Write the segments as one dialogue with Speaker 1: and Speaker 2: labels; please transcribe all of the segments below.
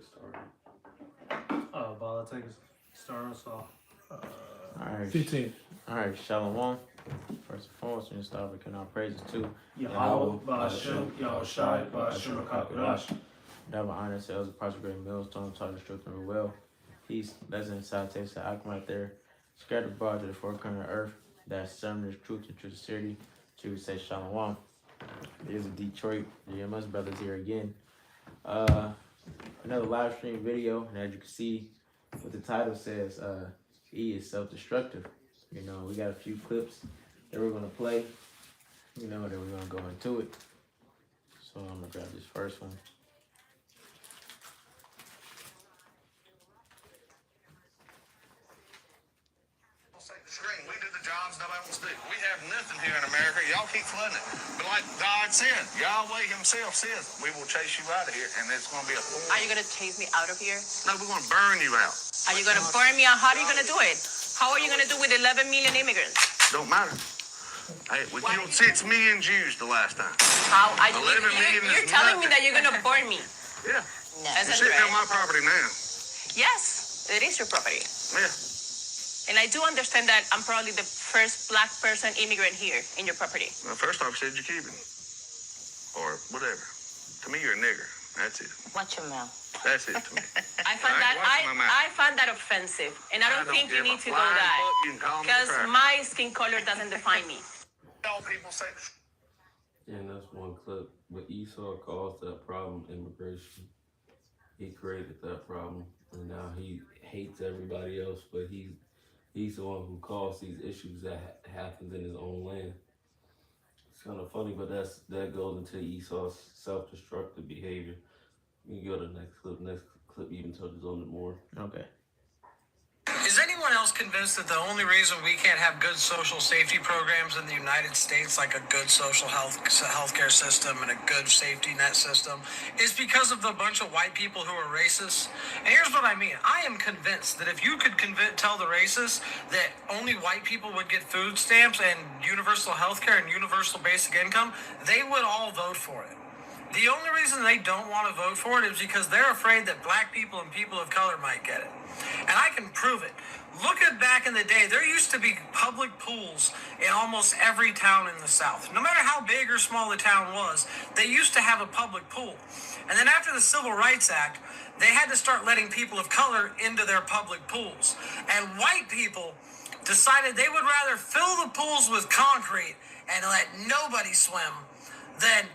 Speaker 1: it started. I'll take it started. So,
Speaker 2: All right.
Speaker 1: 15.
Speaker 2: All right, Shalom. First and foremost, we're going to start with our praises too.
Speaker 1: Yahweh, Ba'ashem, Yahushai, Ba'ashem, HaKadosh.
Speaker 2: Double honor selves, a prosper great millstone, taught the truth and well. Peace, blessings, salutations to Akim out there. Scattered abroad to the four corners of the earth. That's serving truth and true sincerity. So we say Shalom. Here's a Detroit. The MS brothers here again. Another live stream video, and as you can see, what the title says, he is self-destructive. You know, we got a few clips that we're gonna play. You know, that we're gonna go into it. So I'm gonna grab this first one.
Speaker 3: Screen. We do the jobs nobody wants to do. We have nothing here in America. Y'all keep flooding it. But like God said, Yahweh himself says, we will chase you out of here, and it's going to be a horrible...
Speaker 4: Are you going to chase me out of here?
Speaker 3: No, we're going to burn you out.
Speaker 4: Are you going to burn me out? How are you going to do it? How are you going to do with 11 million immigrants?
Speaker 3: Don't matter. Hey, we killed 6 million Jews the last time.
Speaker 4: How are you?
Speaker 3: 11 million
Speaker 4: You're
Speaker 3: is
Speaker 4: telling me
Speaker 3: nothing.
Speaker 4: that you're going to burn me?
Speaker 3: Yeah.
Speaker 4: No.
Speaker 3: You're sitting on my property now.
Speaker 4: Yes, it is your property.
Speaker 3: Yeah.
Speaker 4: And I do understand that I'm probably the first black person immigrant here in your property.
Speaker 3: Well, first off, said you're Cuban. Or whatever. To me, you're a nigger. That's it.
Speaker 4: Watch your mouth.
Speaker 3: That's it to me.
Speaker 4: I find that offensive, and I don't think you need to go that because my skin color doesn't define me.
Speaker 3: All people say.
Speaker 1: And that's one clip. But Esau caused that problem, immigration. He created that problem, and now he hates everybody else, but he's the one who caused these issues that happens in his own land. It's kind of funny, but that goes into Esau's self-destructive behavior. You can go to the next clip even touches on it more.
Speaker 2: Okay.
Speaker 5: Is anyone else convinced that the only reason we can't have good social safety programs in the United States, like a good social healthcare system and a good safety net system, is because of the bunch of white people who are racist? And here's what I mean. I am convinced that if you could tell the racists that only white people would get food stamps and universal healthcare and universal basic income, they would all vote for it. The only reason they don't want to vote for it is because they're afraid that black people and people of color might get it. And I can prove it. Look at back in the day, there used to be public pools in almost every town in the South. No matter how big or small the town was, they used to have a public pool. And then after the Civil Rights Act, they had to start letting people of color into their public pools. And white people decided they would rather fill the pools with concrete and let nobody swim than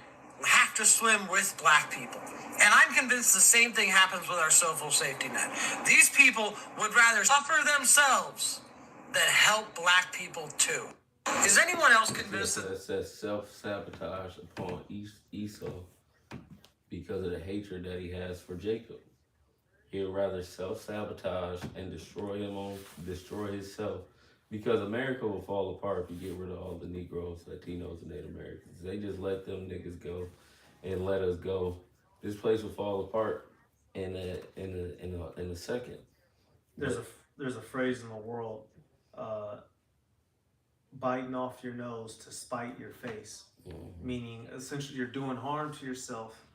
Speaker 5: have to swim with black people. And I'm convinced the same thing happens with our social safety net. These people would rather suffer themselves than help black people too. Is anyone else convinced that...
Speaker 1: That says self-sabotage upon Esau because of the hatred that he has for Jacob. He'd rather self-sabotage and destroy himself. Because America will fall apart if you get rid of all the Negroes, Latinos, and Native Americans. They just let them niggas go and let us go. This place will fall apart in a second.
Speaker 6: There's a phrase in the world, biting off your nose to spite your face, meaning essentially you're doing harm to yourself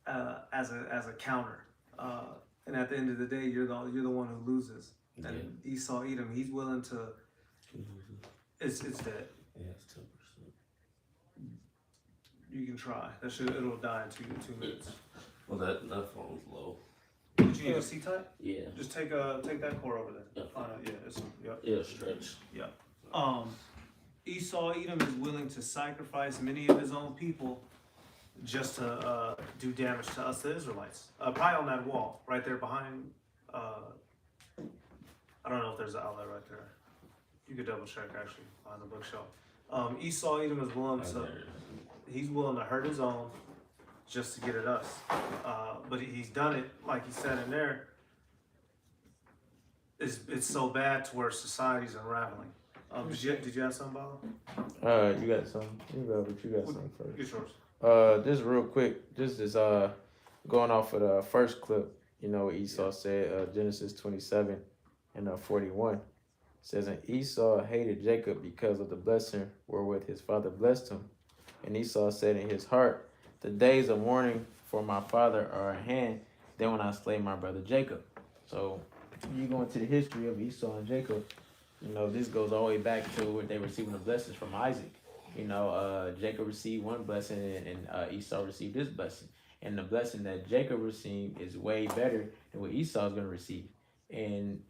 Speaker 6: as a counter, and at the end of the day, you're the one who loses. And Esau Edom, he's willing to. It's dead.
Speaker 1: Yeah, it's 10%.
Speaker 6: You can try. It'll die in two minutes.
Speaker 1: Well, that phone's low.
Speaker 6: Did you need a C-type?
Speaker 1: Yeah.
Speaker 6: Just take that cord over there.
Speaker 1: Yeah, stretch.
Speaker 6: Yeah. Esau Edom is willing to sacrifice many of his own people just to do damage to us, the Israelites. Probably on that wall right there behind. I don't know if there's an outlet right there. You could double check actually on the bookshelf. Esau Edom is willing to. He's willing to hurt his own just to get at us. But he's done it, like he said in there. It's so bad to where society's unraveling. Did you have something, Bob?
Speaker 2: You got something? You got something first.
Speaker 6: Get yours.
Speaker 2: Just real quick, just as going off of the first clip, you know what Esau said, Genesis 27 and 41. Says, and Esau hated Jacob because of the blessing wherewith his father blessed him. And Esau said in his heart, the days of mourning for my father are at hand. then when I slayed my brother Jacob. So you go into the history of Esau and Jacob, this goes all the way back to where they receiving the blessings from Isaac. Jacob received one blessing and Esau received this blessing. And the blessing that Jacob received is way better than what Esau is going to receive. And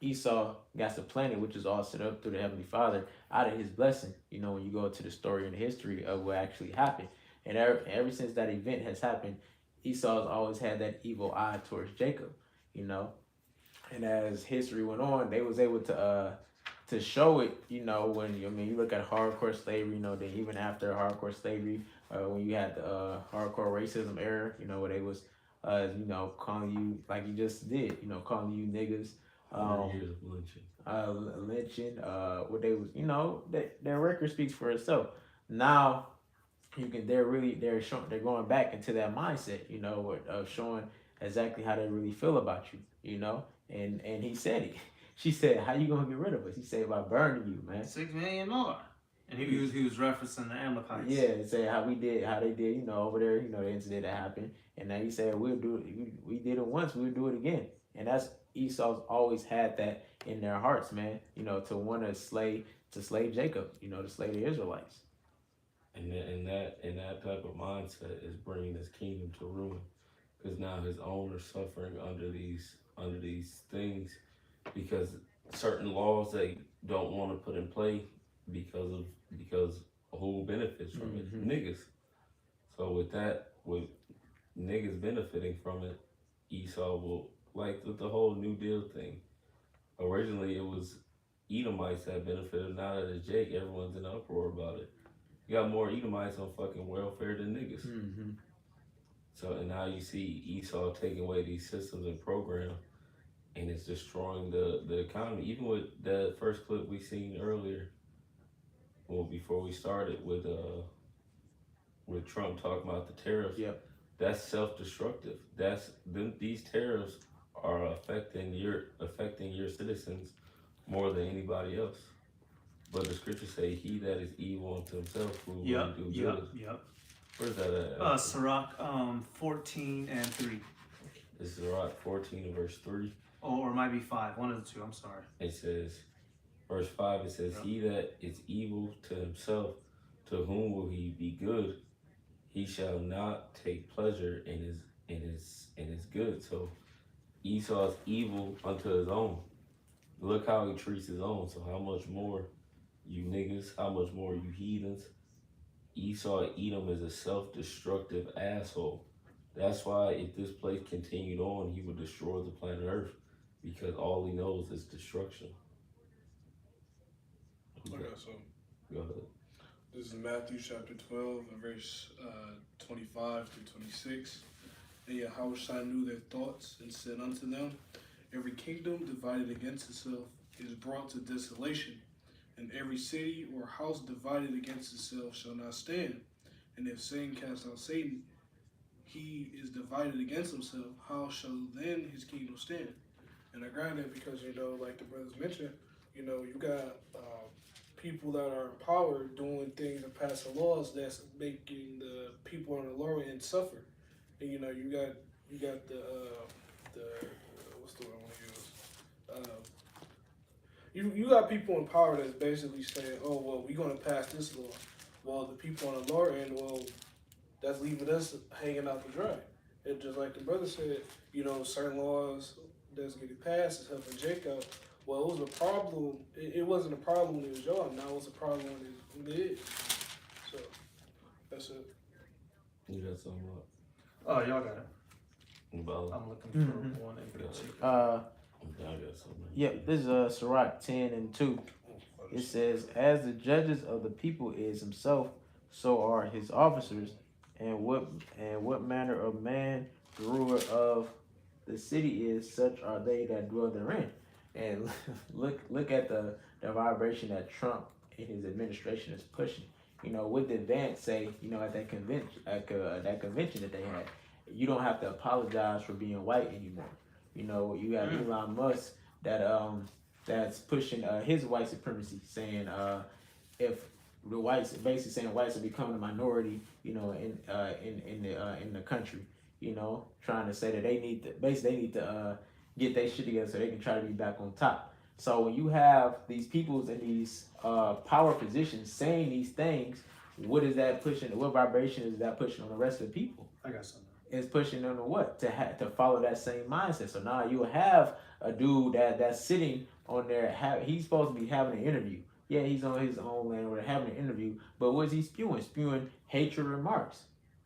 Speaker 2: Esau got the planet, which is all set up through the Heavenly Father, out of his blessing. When you go to the story and the history of what actually happened. And ever since that event has happened, Esau's always had that evil eye towards Jacob, And as history went on, they was able to show it, when you look at hardcore slavery, then even after hardcore slavery, when you had the hardcore racism era, where they was calling you like you just did, calling you niggas,
Speaker 1: Years of lynching.
Speaker 2: lynching, what they was, their record speaks for itself. Now they're showing, they're going back into that mindset, of showing exactly how they really feel about you, and he said it. She said, "How you gonna get rid of us?" He said, "By burning you, man."
Speaker 6: 6 million more. And he was referencing the Amalekites.
Speaker 2: Yeah, and say how they did, over there, the incident that happened, and then he said, "We'll do it. We did it once. We'll do it again." And that's Esau's always had that in their hearts, man. To want to slay Jacob, to slay the Israelites.
Speaker 1: And that type of mindset is bringing his kingdom to ruin, because now his own are suffering under these things, because certain laws they don't want to put in play because who benefits from it? Niggas. So with niggas benefiting from it, Esau will, like the whole New Deal thing. Originally it was Edomites that benefited. Now that it's Jake, everyone's in an uproar about it. You got more Edomites on fucking welfare than niggas. So, and now you see Esau taking away these systems and programs, and it's destroying the economy. Even with the first clip we seen earlier, well, before we started with Trump talking about the tariffs.
Speaker 2: Yep.
Speaker 1: That's self-destructive. These tariffs are affecting your citizens more than anybody else. But the scriptures say, "He that is evil unto himself, who will do good."
Speaker 6: Yep.
Speaker 1: Where's that at?
Speaker 6: Sirach 14 and 3.
Speaker 1: This is Sirach 14 and verse 3.
Speaker 6: Or it might be 5. One of the two. I'm sorry.
Speaker 1: It says, verse 5, it says, "He that is evil to himself, to whom will he be good? He shall not take pleasure in his good." So Esau's evil unto his own. Look how he treats his own. So how much more you niggas? How much more you heathens? Esau Edom is a self-destructive asshole. That's why if this place continued on, he would destroy the planet Earth, because all he knows is destruction.
Speaker 7: I got some.
Speaker 1: Go ahead.
Speaker 7: This is Matthew chapter 12, verse 25 through 26. And Yahushua knew their thoughts and said unto them, "Every kingdom divided against itself is brought to desolation, and every city or house divided against itself shall not stand. And if Satan cast out Satan, he is divided against himself. How shall then his kingdom stand?" And I grab that because, like the brothers mentioned, you got people that are in power doing things and passing laws that's making the people on the lower end suffer. And you got the what's the word I want to use? You got people in power that's basically saying, "Oh well, we're gonna pass this law." Well, the people on the lower end, well, that's leaving us hanging out to dry. And just like the brother said, certain laws that's getting passed is helping Jake out. Well, it was a problem. It wasn't a problem when it was y'all. Now it's a problem when it is. So that's it.
Speaker 1: You got something up?
Speaker 6: Oh, y'all got it.
Speaker 1: About
Speaker 6: I'm looking for one in particular.
Speaker 1: I got something.
Speaker 2: Yep, this is Sirach 10 and 2. It says, "As the judges of the people is himself, so are his officers, and what manner of man the ruler of the city is, such are they that dwell therein." And look at the vibration that Trump and his administration is pushing. What did Vance say? At that convention, that convention that they had, you don't have to apologize for being white anymore. You have Elon Musk that's pushing his white supremacy, saying if the whites, basically saying whites are becoming a minority, in the country, trying to say that they need to get their shit together so they can try to be back on top. So when you have these peoples in these power positions saying these things, what is that pushing? What vibration is that pushing on the rest of the people?
Speaker 6: I got something.
Speaker 2: It's pushing them to what? To follow that same mindset. So now you have a dude that's sitting on there. He's supposed to be having an interview. Yeah, he's on his own land or having an interview. But what's he spewing? Spewing hatred remarks.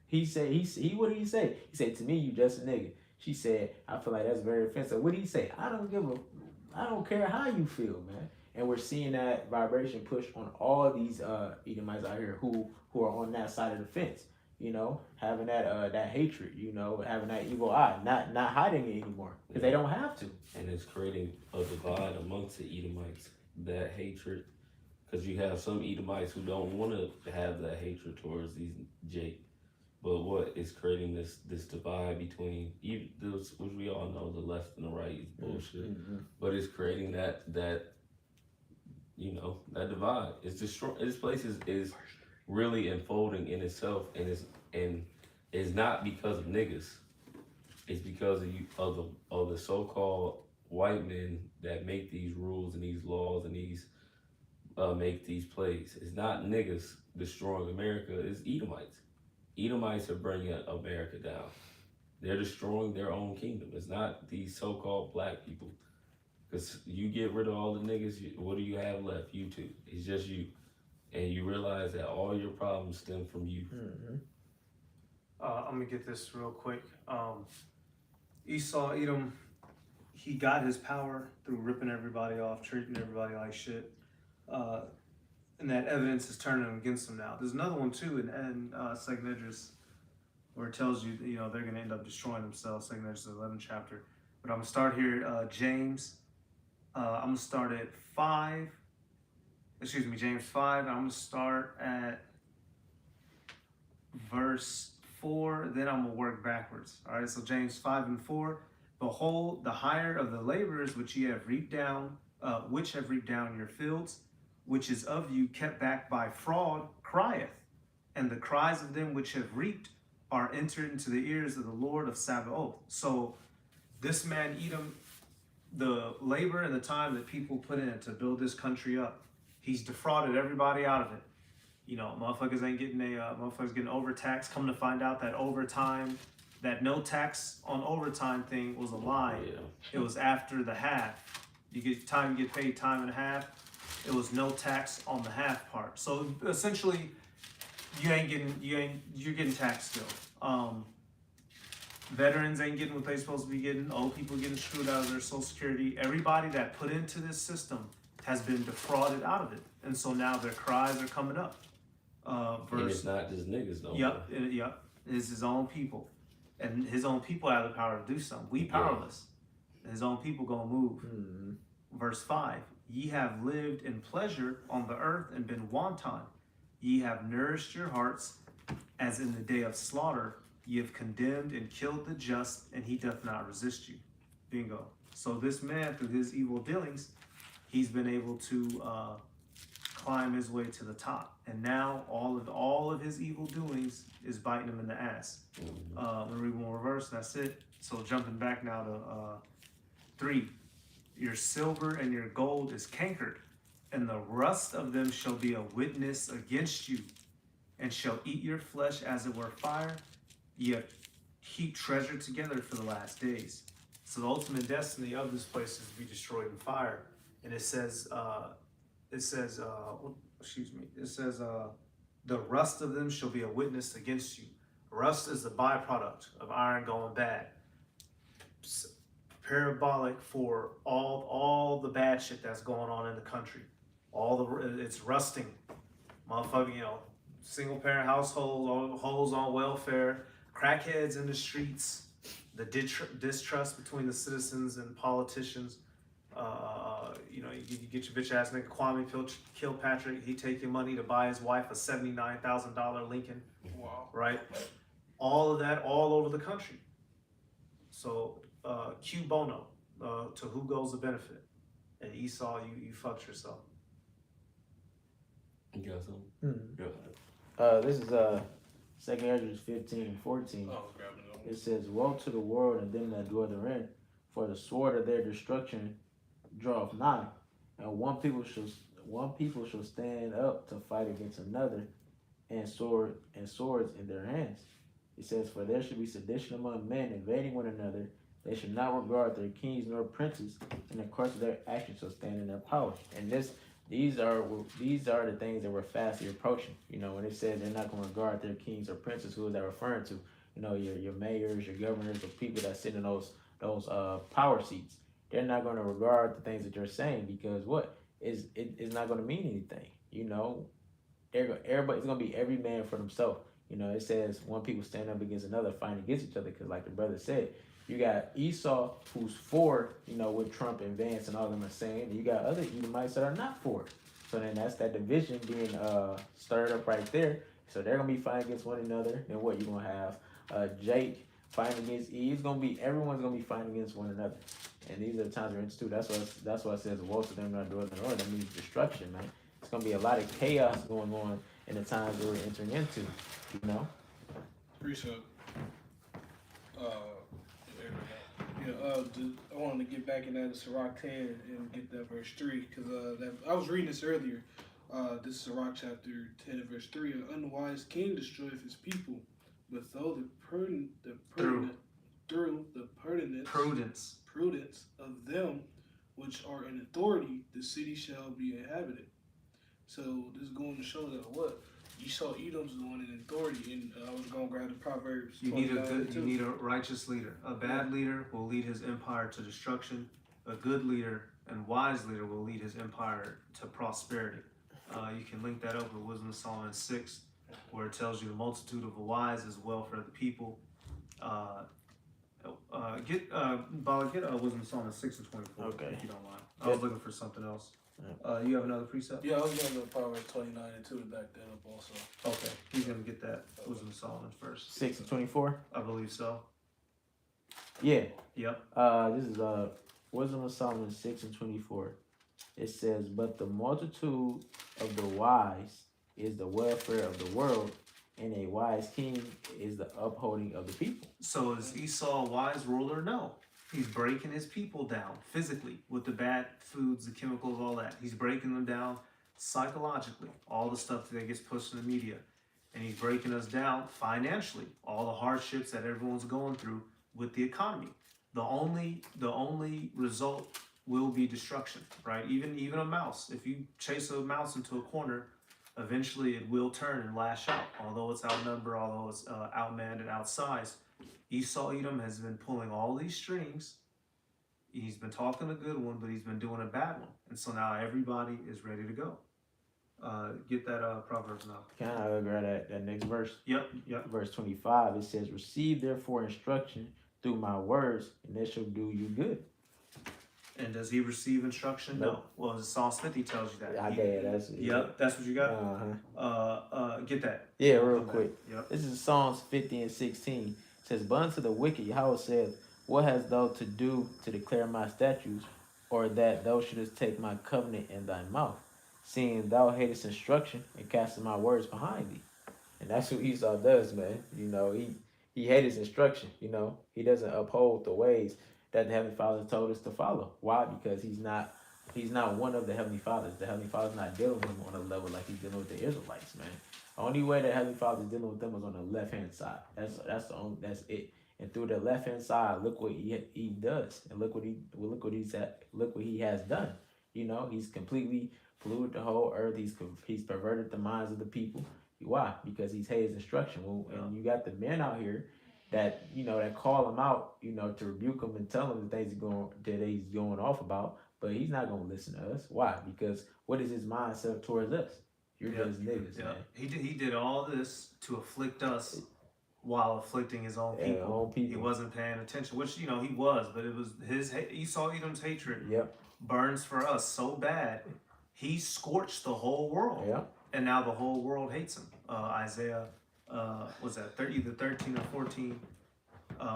Speaker 2: He said what did he say? He said, to me, you just a nigga. She said, I feel like that's very offensive. What did he say? I don't care how you feel, man. And we're seeing that vibration push on all these Edomites out here who are on that side of the fence. Having that hatred, having that evil eye, not hiding it anymore because they don't have to.
Speaker 1: And it's creating a divide amongst the Edomites, that hatred, because you have some Edomites who don't want to have that hatred towards these Jake, but what is creating this divide between those, which we all know the left and the right is bullshit, but it's creating that divide. It's destroying. This place is really unfolding in itself, and it's not because of niggas. It's because of the so-called white men that make these rules and these laws and these make these plays. It's not niggas destroying America. It's Edomites. Edomites are bringing America down. They're destroying their own kingdom. It's not these so-called black people. Because you get rid of all the niggas, what do you have left? You two. It's just you. And you realize that all your problems stem from you.
Speaker 6: I'm gonna get this real quick. Esau, Edom, he got his power through ripping everybody off, treating everybody like shit. And that evidence is turning against him now. There's another one too in 2nd Esdras where it tells you, they're gonna end up destroying themselves. 2nd Esdras 11th chapter. But I'm gonna start here at James. I'm gonna start at James 5. I'm gonna start at verse 4, then I'm gonna work backwards. All right, so James 5:4. Behold, the hire of the laborers which ye have reaped down, your fields, which is of you kept back by fraud, crieth, and the cries of them which have reaped are entered into the ears of the Lord of Sabaoth. So this man Edom, the labor and the time that people put in to build this country up, he's defrauded everybody out of it. Motherfuckers ain't getting motherfuckers getting overtaxed. Come to find out that overtime, that no tax on overtime thing was a lie. Yeah. It was after the half. You get paid time and a half. It was no tax on the half part. So essentially, you're getting taxed still. Veterans ain't getting what they supposed to be getting. Old people getting screwed out of their Social Security. Everybody that put into this system has been defrauded out of it, and so now their cries are coming up.
Speaker 1: And it's not just niggas though.
Speaker 6: Yep. It's his own people, and his own people have the power to do something. We powerless. Yeah. His own people gonna move. Verse 5. Ye have lived in pleasure on the earth and been wanton. Ye have nourished your hearts as in the day of slaughter. Ye have condemned and killed the just, and he doth not resist you. Bingo. So this man, through his evil dealings, he's been able to climb his way to the top, and now all of his evil doings is biting him in the ass. I'm gonna read one reverse, and that's it. So jumping back now to 3. Your silver and your gold is cankered, and the rust of them shall be a witness against you, and shall eat your flesh as it were fire. Ye have heaped treasure together for the last days. So the ultimate destiny of this place is to be destroyed in fire. And it says, the rust of them shall be a witness against you. Rust is the byproduct of iron going bad. Parabolic for all the bad shit that's going on in the country. It's rusting. Motherfucking, single parent households, holes on welfare, crackheads in the streets, the distrust between the citizens and politicians. You get your bitch ass nigga Kwame Kilpatrick. He take your money to buy his wife a $79,000 Lincoln. Wow. Right? All of that, all over the country. So, Q Bono, to who goes the benefit? And Esau, you fucked yourself.
Speaker 1: You got something?
Speaker 2: This is 2nd Ezra 15:14.
Speaker 7: Oh, grabbing it.
Speaker 2: It says, "Woe to the world and them that dwell therein, for the sword of their destruction draweth nigh, and one people shall stand up to fight against another, and swords in their hands." It says, "For there should be sedition among men, invading one another. They should not regard their kings nor princes, and the course of their actions shall stand in their power." And these are the things that we're fastly approaching. When it says they're not going to regard their kings or princes, who is that referring to? Your mayors, your governors, the people that sit in those power seats. They're not going to regard the things that you're saying, because it's not going to mean anything. Everybody's going to be every man for themselves. It says one people stand up against another, fighting against each other, because like the brother said, you got Esau, who's for, what Trump and Vance and all of them are saying, and you got other Edomites that are not for it. So then that's that division being stirred up right there. So they're gonna be fighting against one another. And what you're gonna have Jake fighting against E. Everyone's gonna be fighting against one another. And these are the times we're into. That's why it says woe to them that dwell in the Lord. That means destruction, man. It's gonna be a lot of chaos going on in the times that we're entering into.
Speaker 7: Appreciate it. I wanted to get back in that Sirach 10 and get that verse 3, because I was reading this earlier. This is Sirach chapter 10 and verse 3. An unwise king destroyeth his people, but though prudence of them which are in authority, the city shall be inhabited. So this is going to show that what? Esau Edom's the one in authority, and I was going to grab the Proverbs.
Speaker 6: You need a righteous leader. A bad leader will lead his empire to destruction. A good leader and wise leader will lead his empire to prosperity. You can link that up with Wisdom of Solomon 6, where it tells you the multitude of the wise is welfare of the people. Get Wisdom of Solomon 6 and 24,
Speaker 2: okay,
Speaker 6: if you don't mind. I was looking for something else. You have another precept?
Speaker 7: Yeah, I was going to Proverbs 29 and 2 to back that up also.
Speaker 6: Okay, he's going to get that Wisdom of Solomon first.
Speaker 2: 6 and 24?
Speaker 6: I believe so.
Speaker 2: Yeah.
Speaker 6: Yep.
Speaker 2: This is Wisdom of Solomon 6 and 24. It says, "But the multitude of the wise is the welfare of the world, and a wise king is the upholding of the people."
Speaker 6: So is Esau a wise ruler? No. He's breaking his people down physically with the bad foods, the chemicals, all that. He's breaking them down psychologically, all the stuff that gets pushed in the media. And he's breaking us down financially, all the hardships that everyone's going through with the economy. The only result will be destruction, right? Even a mouse. If you chase a mouse into a corner, eventually it will turn and lash out. Although it's outnumbered, although it's outmanned and outsized, Esau Edom has been pulling all these strings. He's been talking a good one, but he's been doing a bad one. And so now everybody is ready to go. Get that Proverbs now.
Speaker 2: Can I grab that next verse?
Speaker 6: Yep.
Speaker 2: Verse 25, it says, "Receive therefore instruction through my words, and they shall do you good."
Speaker 6: And does he receive instruction?
Speaker 2: Nope.
Speaker 6: No. Well, Psalms 50 tells you that.
Speaker 2: That's
Speaker 6: what you got? Get that.
Speaker 2: Yeah, real quick.
Speaker 6: Yep.
Speaker 2: This is Psalms 50 and 16. It says, "But unto the wicked Yahweh saith, What hast thou to do to declare my statutes, or that thou shouldest take my covenant in thy mouth, seeing thou hatest instruction and castest my words behind thee?" And that's what Esau does, man. He hates his instruction. He doesn't uphold the ways that the Heavenly Father told us to follow. Why? Because he's not one of the Heavenly Fathers. The Heavenly Father's not dealing with him on a level like he's dealing with the Israelites, man. The only way that Heavenly Father's dealing with them is on the left hand side. That's it. And through the left hand side, look what he does, and look what he has done. He's completely polluted the whole earth. He's perverted the minds of the people. Why? Because he's hated instruction. And you got the men out here that call him out, to rebuke him and tell him the things he's going off about. But he's not gonna listen to us. Why? Because what is his mindset towards us? You're just niggas, man.
Speaker 6: He did all this to afflict us while afflicting his own people. He wasn't paying attention, which he was, but it was his Esau Edom's hatred.
Speaker 2: Yep.
Speaker 6: Burns for us so bad, he scorched the whole world.
Speaker 2: Yep.
Speaker 6: And now the whole world hates him. Isaiah, what's that? Either 13 or 14,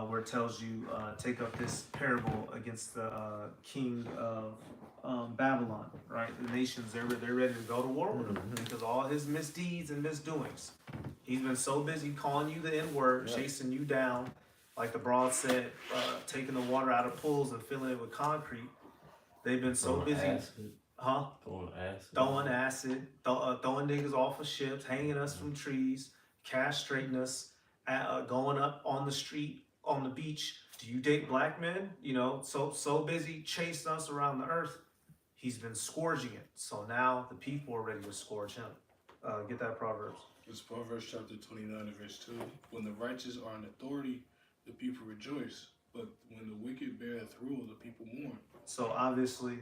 Speaker 6: where it tells you take up this parable against the king of Babylon, right? The nations, they're ready to go to war with him because all his misdeeds and misdoings. He's been so busy calling you the N-word, chasing you down, like the broad said, taking the water out of pools and filling it with concrete. They've been so
Speaker 1: Throwing
Speaker 6: busy,
Speaker 1: acid.
Speaker 6: huh?
Speaker 1: Throwing acid.
Speaker 6: Throwing niggas off of ships, hanging us from trees, castrating us, going up on the street, on the beach. Do you date black men? You know, so busy chasing us around the earth. He's been scourging it. So now the people are ready to scourge him. Get that Proverbs.
Speaker 7: It's Proverbs chapter 29 and verse 2. When the righteous are in authority, the people rejoice. But when the wicked beareth rule, the people mourn.
Speaker 6: So obviously,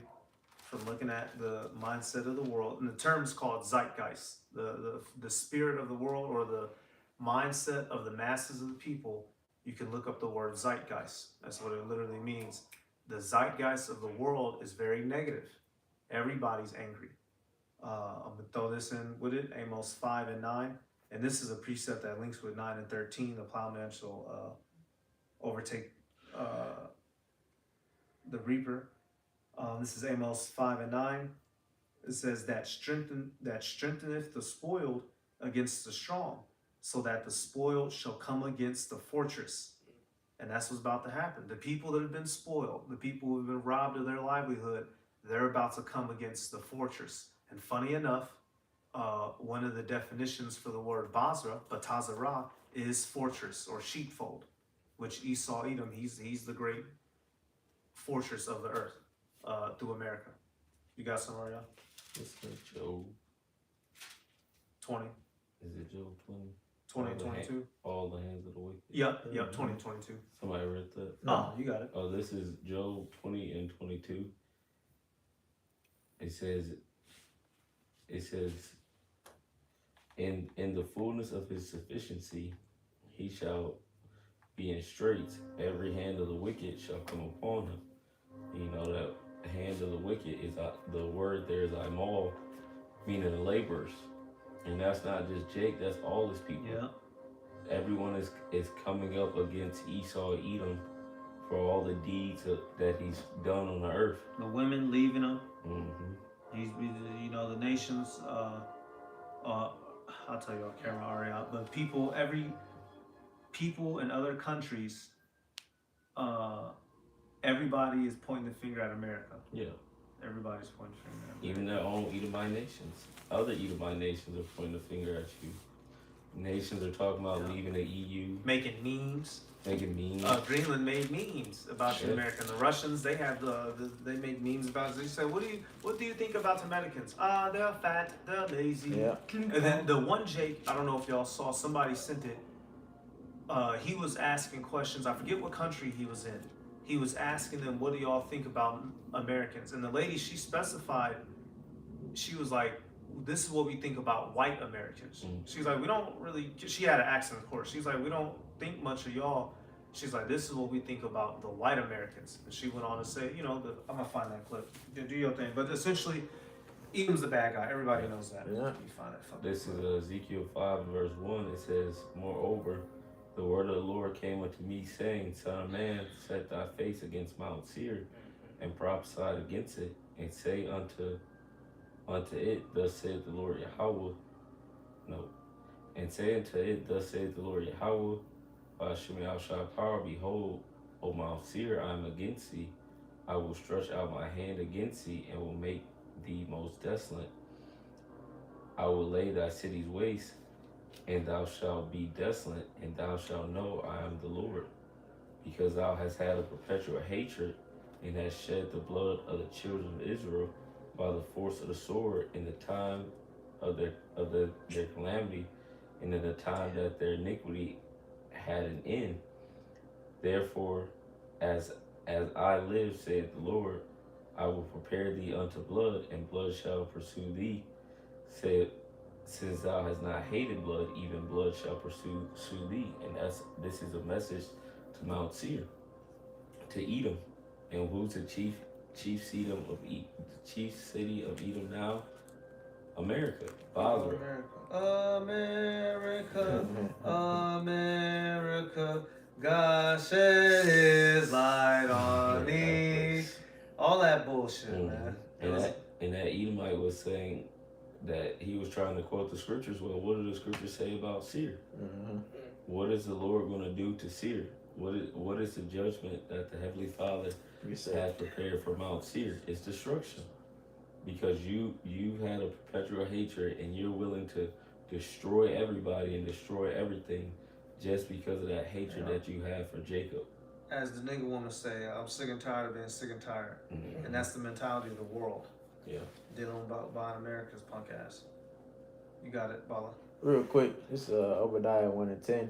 Speaker 6: from looking at the mindset of the world, and the term is called zeitgeist, the spirit of the world or the mindset of the masses of the people, you can look up the word zeitgeist. That's what it literally means. The zeitgeist of the world is very negative. Everybody's angry. I'm gonna throw this in with it, Amos 5 and 9. And this is a precept that links with 9 and 13. The plowman shall overtake the reaper. This is Amos 5 and 9. It says that strengtheneth the spoiled against the strong, so that the spoiled shall come against the fortress. And that's what's about to happen. The people that have been spoiled, the people who have been robbed of their livelihood, they're about to come against the fortress. And funny enough, one of the definitions for the word Batazara, is fortress or sheepfold, which Esau, Edom, he's the great fortress of the earth through America. You got some, Ariel?
Speaker 1: It's like Job
Speaker 6: 20.
Speaker 1: Is it Job 20?
Speaker 6: 2022?
Speaker 1: All the hands of the wicked.
Speaker 6: Yep, 2022.
Speaker 1: Somebody read that?
Speaker 6: Oh, you got it.
Speaker 1: Oh, this is Job 20 and 22. It says, in the fullness of his sufficiency, he shall be in straits. Every hand of the wicked shall come upon him. You know that the hand of the wicked is the word there is Imal, meaning the laborers. And that's not just Jake, that's all his people.
Speaker 6: Yeah.
Speaker 1: Everyone is coming up against Esau, Edom, for all the deeds that he's done on the earth.
Speaker 6: The women leaving him.
Speaker 1: Mm-hmm.
Speaker 6: He's, the nations, I'll tell you on camera, Ariel, but people in other countries, everybody is pointing the finger at America.
Speaker 1: Yeah.
Speaker 6: Everybody's pointing the finger at America.
Speaker 1: Even their own Edomite nations. Other Edomite nations are pointing the finger at you. Nations are talking about leaving the EU.
Speaker 6: Making memes. Greenland made memes about the American. The Russians, they have they made memes about it. They said, what do you think about the Americans? They're fat, they're lazy.
Speaker 2: Yeah.
Speaker 6: And then the one Jake, I don't know if y'all saw, somebody sent it. He was asking questions. I forget what country he was in. He was asking them, what do y'all think about Americans? And the lady, she specified, she was like, this is what we think about white Americans. She's like, we don't really, she had an accent, of course. She's like, we don't think much of y'all. She's like, this is what we think about the white Americans. And she went on to say, I'm gonna find that clip. Do your thing. But essentially, Edom's the bad guy. Everybody knows that.
Speaker 2: Yeah.
Speaker 6: You find that fucking
Speaker 1: This is Ezekiel 5 verse 1. It says, moreover, the word of the Lord came unto me, saying, Son of man, set thy face against Mount Seir, and prophesy against it, and say unto it, thus saith the Lord Yahweh. No. And say unto it, thus saith the Lord Yahweh, by Shemi Al power, behold, O Mount Seir, I am against thee. I will stretch out my hand against thee, and will make thee most desolate. I will lay thy cities waste, and thou shalt be desolate, and thou shalt know I am the Lord, because thou hast had a perpetual hatred, and hast shed the blood of the children of Israel by the force of the sword in the time of their calamity, and in the time that their iniquity had an end. Therefore, as I live, saith the Lord, I will prepare thee unto blood, and blood shall pursue thee. Since thou hast not hated blood, even blood shall pursue thee. And this is a message to Mount Seir, to Edom. And who's the chief city of Edom now? America. Basra.
Speaker 6: America, God shed his light on me. All that bullshit, man.
Speaker 1: And that Edomite was saying that he was trying to quote the scriptures. Well, what do the scriptures say about Seir?
Speaker 2: Mm-hmm.
Speaker 1: What is the Lord going to do to Seir? What is the judgment that the Heavenly Father has prepared for Mount Seir? It's destruction, because you've had a perpetual hatred and you're willing to destroy everybody and destroy everything just because of that hatred that you have for Jacob.
Speaker 6: As the nigga want to say, I'm sick and tired of being sick and tired.
Speaker 1: Mm-hmm.
Speaker 6: And that's the mentality of the world.
Speaker 1: Yeah.
Speaker 6: Dealing about buying America's punk ass. You got it, Bala.
Speaker 2: Real quick, this is Obadiah 1:10.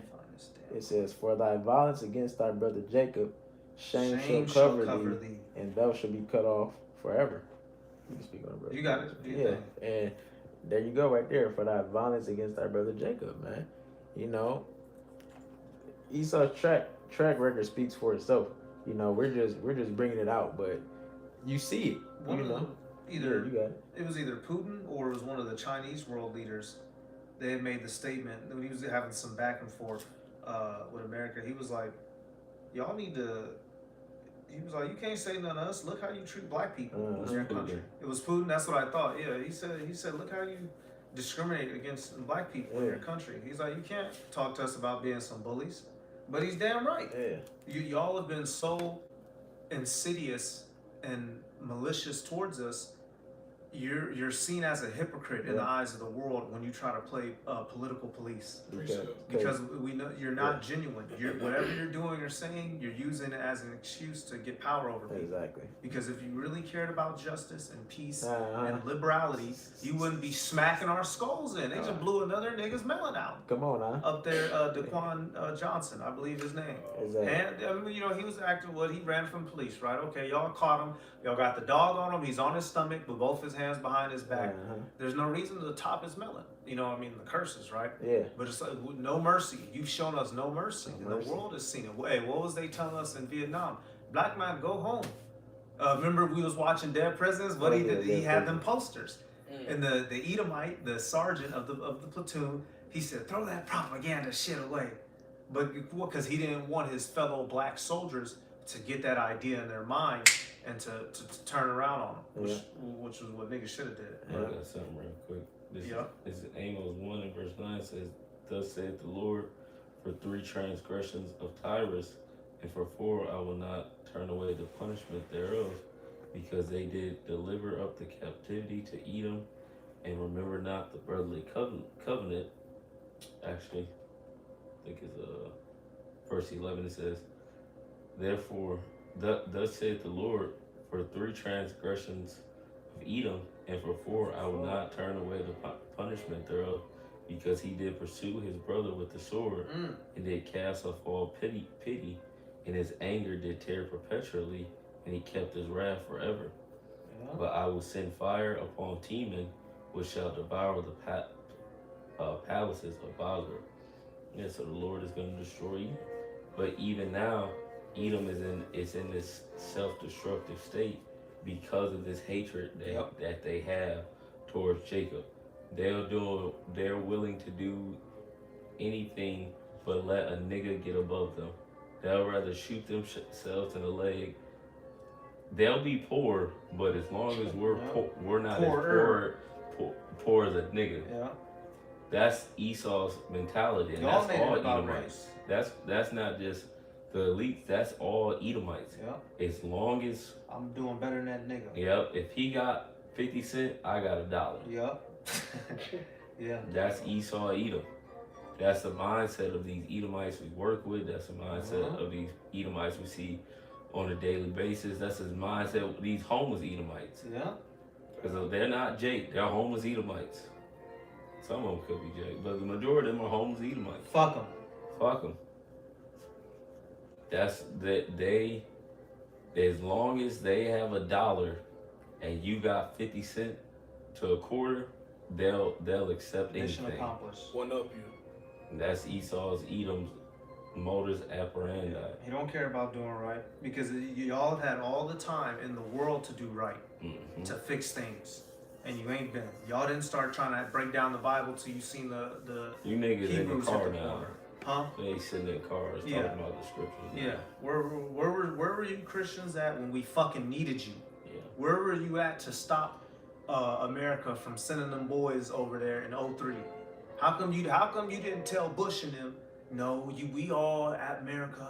Speaker 2: It says, "For thy violence against thy brother Jacob, shame shall cover thee, and thou shalt be cut off forever." You can speak on it, brother.
Speaker 6: You got it.
Speaker 2: Yeah, and there you go, right there. For thy violence against thy brother Jacob, man. You know, Esau's track record speaks for itself. You know, we're just bringing it out, but you see it.
Speaker 6: Either
Speaker 2: you got it.
Speaker 6: It was either Putin or it was one of the Chinese world leaders. They had made the statement when he was having some back and forth with America. He was like, "Y'all need to." He was like, "You can't say nothing to us. Look how you treat black people in your country." It was Putin. That's what I thought. Yeah, he said, "Look how you discriminate against black people in your country." He's like, "You can't talk to us about being some bullies." But he's damn right.
Speaker 2: Yeah.
Speaker 6: Y'all have been so insidious and malicious towards us. You're seen as a hypocrite in the eyes of the world when you try to play political police. Because we know you're not genuine. Whatever you're doing or saying, you're using it as an excuse to get power over people.
Speaker 2: Exactly.
Speaker 6: Because if you really cared about justice and peace and liberality, you wouldn't be smacking our skulls in. They just blew another nigga's melon out.
Speaker 2: Come on now.
Speaker 6: Up there, Daquan Johnson, I believe his name.
Speaker 2: Exactly.
Speaker 6: And I mean, he was acting he ran from police, right? Okay, y'all caught him. Y'all got the dog on him. He's on his stomach with both his hands behind his back. There's no reason to top his melon. You know, I mean, the curses, right?
Speaker 2: Yeah.
Speaker 6: But it's like no mercy. You've shown us no mercy. The world has seen it. Hey, what was they telling us in Vietnam? Black man, go home. Remember we was watching Dead Presidents? What he did? He had them posters. And the Edomite, the sergeant of the platoon, he said, "Throw that propaganda shit away." But because he didn't want his fellow black soldiers to get that idea in their mind and to turn around on them, which was what niggas should have did.
Speaker 1: I got something real quick. This is Amos 1 and verse 9 says, "Thus saith the Lord, for 3 transgressions of Tyrus, and for 4 I will not turn away the punishment thereof, because they did deliver up the captivity to Edom, and remember not the brotherly covenant." Actually, I think it's verse 11. It says, "Therefore, thus saith the Lord, for 3 transgressions of Edom, and for 4 I will not turn away the punishment thereof, because he did pursue his brother with the sword, and did cast off all pity, and his anger did tear perpetually, and he kept his wrath forever. But I will send fire upon Teman, which shall devour the palaces of Bozrah." Yeah, so the Lord is going to destroy you. But even now, Edom is in this self-destructive state because of this hatred that they have towards Jacob. They're willing to do anything but let a nigga get above them. They'll rather shoot themselves in the leg. They'll be poor, but as long as we're not as poor as a nigga.
Speaker 6: Yeah.
Speaker 1: That's Esau's mentality, and that's all Edomites. That's not just the elites. That's all Edomites.
Speaker 6: Yeah.
Speaker 1: As long as
Speaker 6: I'm doing better than that nigga.
Speaker 1: Yep. If he got 50 cents, I got $1.
Speaker 6: Yep. Yeah.
Speaker 1: That's Esau Edom. That's the mindset of these Edomites we work with. That's the mindset of these Edomites we see on a daily basis. That's his mindset with these homeless Edomites.
Speaker 6: Yeah.
Speaker 1: Because they're not Jake. They're homeless Edomites. Some of them could be Jake, but the majority of them are homeless Edomites.
Speaker 6: Fuck them.
Speaker 1: Fuck them. That's that they. As long as they have $1 and you got 50 cents to a quarter, they'll accept
Speaker 6: Mission
Speaker 1: anything.
Speaker 6: accomplished.
Speaker 7: One up you.
Speaker 1: And that's Esau's Edom's modus operandi.
Speaker 6: He don't care about doing right because y'all have had all the time in the world to do right, to fix things. And you ain't been. Y'all didn't start trying to break down the Bible till you seen the
Speaker 1: You niggas
Speaker 6: Hebrews
Speaker 1: in the car
Speaker 6: at the
Speaker 1: now.
Speaker 6: corner. Huh?
Speaker 1: They sitting in cars talking about the scriptures.
Speaker 6: Yeah. Where were you Christians at when we fucking needed you?
Speaker 1: Yeah.
Speaker 6: Where were you at to stop America from sending them boys over there in '03? How come you didn't tell Bush and them? No, we all at America.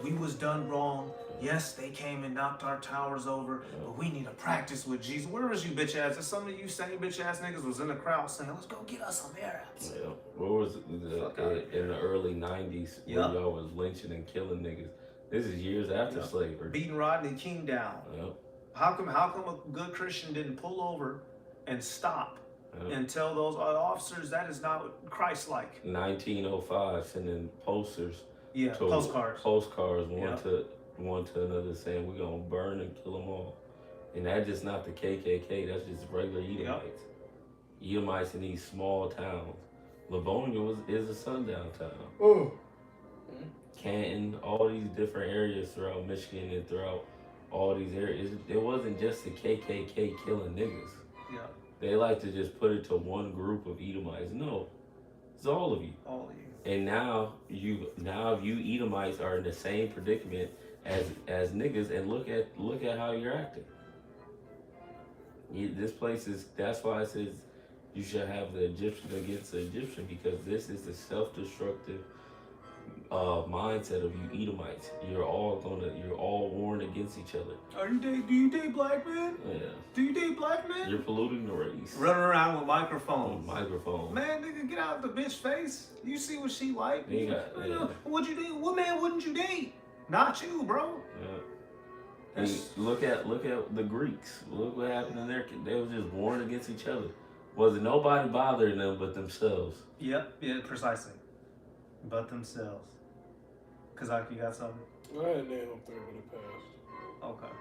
Speaker 6: We was done wrong. Yes, they came and knocked our towers over, but we need to practice with Jesus. Where was you bitch ass? Some of you same bitch ass niggas was in the crowd saying, "Let's go get us some Arabs."
Speaker 1: Yeah. What was it, in the early '90s when y'all was lynching and killing niggas? This is years after slavery.
Speaker 6: Beating Rodney King down.
Speaker 1: Yep.
Speaker 6: How come a good Christian didn't pull over and stop and tell those other officers that is not Christ-like?
Speaker 1: 1905, sending posters.
Speaker 6: Yeah, postcards.
Speaker 1: Postcards, one to another, saying we're gonna burn and kill them all. And that's just not the KKK. That's just regular Edomites. Edomites in these small towns. Livonia is a sundown town. Canton, all these different areas throughout Michigan and throughout all these areas. It wasn't just the KKK killing niggas.
Speaker 6: Yeah.
Speaker 1: They like to just put it to one group of Edomites. No, it's all of you.
Speaker 6: All of you.
Speaker 1: And now you Edomites are in the same predicament as niggas, and look at how you're acting. This place is. That's why it says you should have the Egyptian against the Egyptian, because this is the self-destructive mindset of you Edomites. You're all warned against each other.
Speaker 6: Do you date black men?
Speaker 1: Yeah.
Speaker 6: Do you date black men?
Speaker 1: You're polluting the race.
Speaker 6: Running around with microphones.
Speaker 1: Man,
Speaker 6: nigga, get out of the bitch face. You see what she like? What'd you date? What man wouldn't you date? Not you, bro.
Speaker 1: Yeah. Look at the Greeks. Look what happened in there. They was just warned against each other. Was it nobody bothering them but themselves?
Speaker 6: Yep. Yeah, precisely. But themselves. Kazak, you got something?
Speaker 7: I had a name up there, but it passed.
Speaker 6: Okay.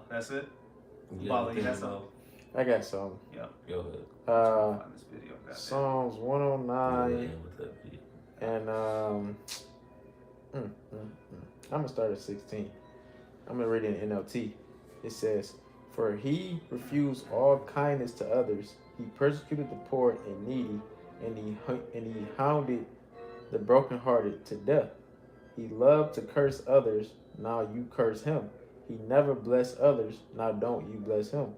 Speaker 6: That's it?
Speaker 1: Yeah,
Speaker 6: Bala, you got something?
Speaker 2: I got some.
Speaker 6: Yeah.
Speaker 1: Go ahead.
Speaker 6: Find this video.
Speaker 2: Psalms 109
Speaker 1: Yeah,
Speaker 2: and I'm gonna start at 16. I'm gonna read it in NLT. It says, "For he refused all kindness to others. He persecuted the poor and needy, and he hounded the brokenhearted to death. He loved to curse others. Now you curse him. He never blessed others. Now don't you bless him.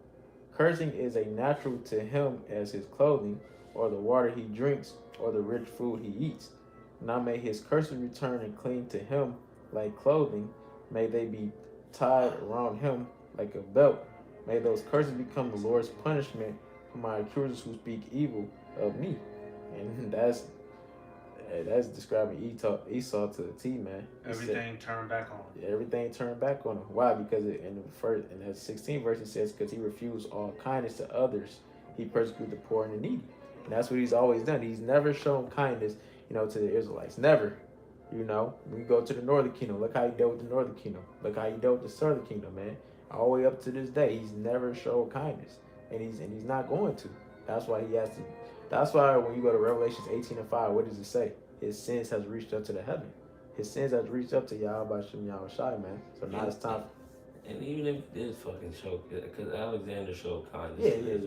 Speaker 2: Cursing is a natural to him as his clothing, or the water he drinks, or the rich food he eats. Now may his curses return and cling to him like clothing. May they be tied around him like a belt. May those curses become the Lord's punishment for my accusers who speak evil of me." And that's describing Esau to the T, man.
Speaker 6: Everything turned back on him.
Speaker 2: Everything turned back on him. Why? Because in the 16th verse it says, "Because he refused all kindness to others, he persecuted the poor and the needy." And that's what he's always done. He's never shown kindness, to the Israelites. Never. When you go to the northern kingdom, look how he dealt with the northern kingdom. Look how he dealt with the southern kingdom, man. All the way up to this day, he's never showed kindness, and he's not going to. That's why he has to. That's why when you go to Revelations 18:5, what does it say? His sins has reached up to the heaven. His sins has reached up to Yahweh Shem Yahushai, man. So now it's time.
Speaker 1: And even if this fucking show, because Alexander showed kindness.
Speaker 2: Yeah.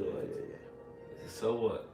Speaker 1: So what?